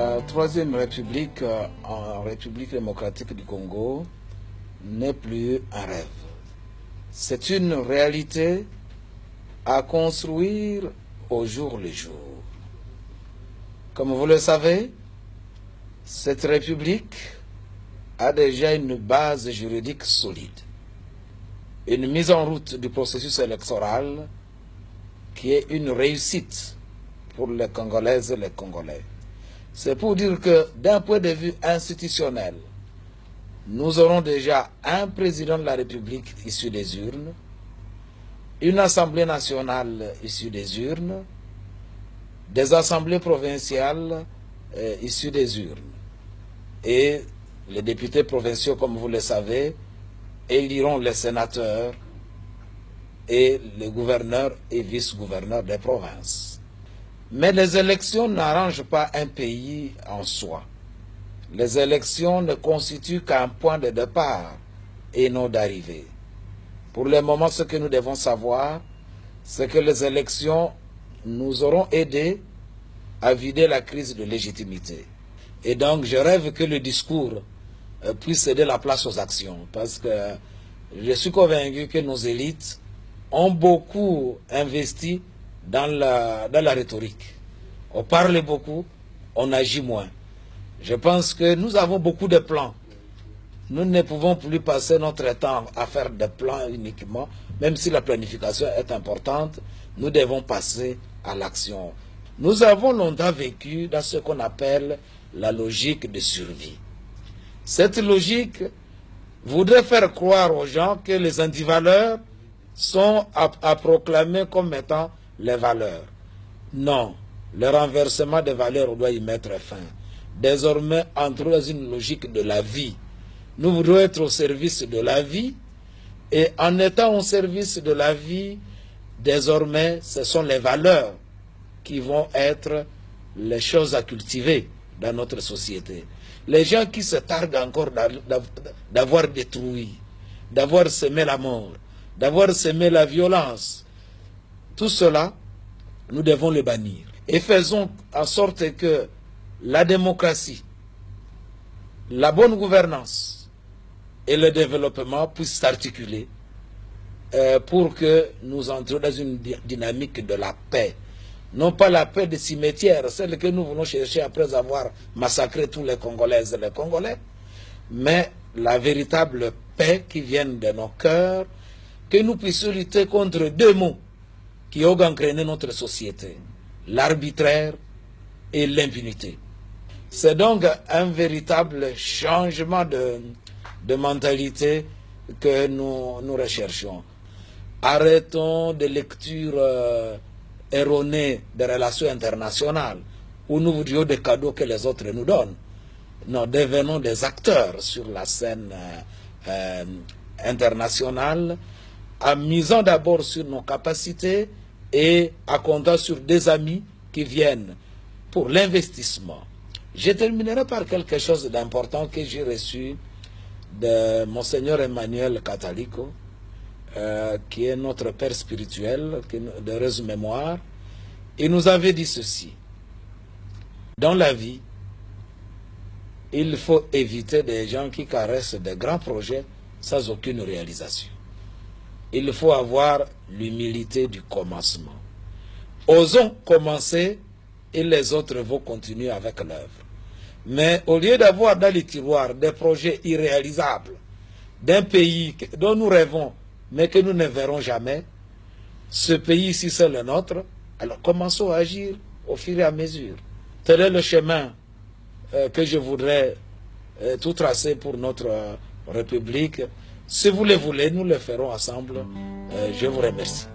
La Troisième République en République démocratique du Congo n'est plus un rêve. C'est une réalité à construire au jour le jour. Comme vous le savez, cette République a déjà une base juridique solide. Une mise en route du processus électoral qui est une réussite pour les Congolaises et les Congolais. C'est pour dire que d'un point de vue institutionnel, nous aurons déjà un président de la République issu des urnes, une Assemblée nationale issue des urnes, des assemblées provinciales issues des urnes. Et les députés provinciaux, comme vous le savez, éliront les sénateurs et les gouverneurs et vice-gouverneurs des provinces. Mais les élections n'arrangent pas un pays en soi. Les élections ne constituent qu'un point de départ et non d'arrivée. Pour le moment, ce que nous devons savoir, c'est que les élections nous auront aidés à vider la crise de légitimité. Et donc, je rêve que le discours puisse céder la place aux actions, parce que je suis convaincu que nos élites ont beaucoup investi dans la rhétorique. On parle beaucoup, on agit moins. Je pense que nous avons beaucoup de plans. Nous ne pouvons plus passer notre temps à faire des plans uniquement, même si la planification est importante, nous devons passer à l'action. Nous avons longtemps vécu dans ce qu'on appelle la logique de survie. Cette logique voudrait faire croire aux gens que les antivaleurs sont à proclamer comme étant les valeurs. Non, le renversement des valeurs doit y mettre fin. Désormais, entrons dans une logique de la vie. Nous voudrons être au service de la vie, et en étant au service de la vie, désormais, ce sont les valeurs qui vont être les choses à cultiver dans notre société. Les gens qui se targuent encore d'avoir détruit, d'avoir semé la mort, d'avoir semé la violence, tout cela, nous devons le bannir. Et faisons en sorte que la démocratie, la bonne gouvernance et le développement puissent s'articuler pour que nous entrions dans une dynamique de la paix. Non pas la paix des cimetières, celle que nous voulons chercher après avoir massacré tous les Congolaises et les Congolais, mais la véritable paix qui vient de nos cœurs, que nous puissions lutter contre deux mots qui ont gangréné notre société, l'arbitraire et l'impunité. C'est donc un véritable changement de mentalité que nous recherchons. Arrêtons des lectures erronées des relations internationales où nous voudrions des cadeaux que les autres nous donnent. Nous devenons des acteurs sur la scène internationale en misant d'abord sur nos capacités et à compter sur des amis qui viennent pour l'investissement. Je terminerai par quelque chose d'important que j'ai reçu de Monseigneur Emmanuel Catalico, qui est notre père spirituel, d'heureuse mémoire. Il nous avait dit ceci: dans la vie, il faut éviter des gens qui caressent de grands projets sans aucune réalisation. Il faut avoir l'humilité du commencement. Osons commencer et les autres vont continuer avec l'œuvre. Mais au lieu d'avoir dans les tiroirs des projets irréalisables, d'un pays dont nous rêvons, mais que nous ne verrons jamais, ce pays-ci c'est le nôtre, alors commençons à agir au fur et à mesure. Tel est le chemin que je voudrais tout tracer pour notre République. Si vous le voulez, nous le ferons ensemble. Je vous remercie.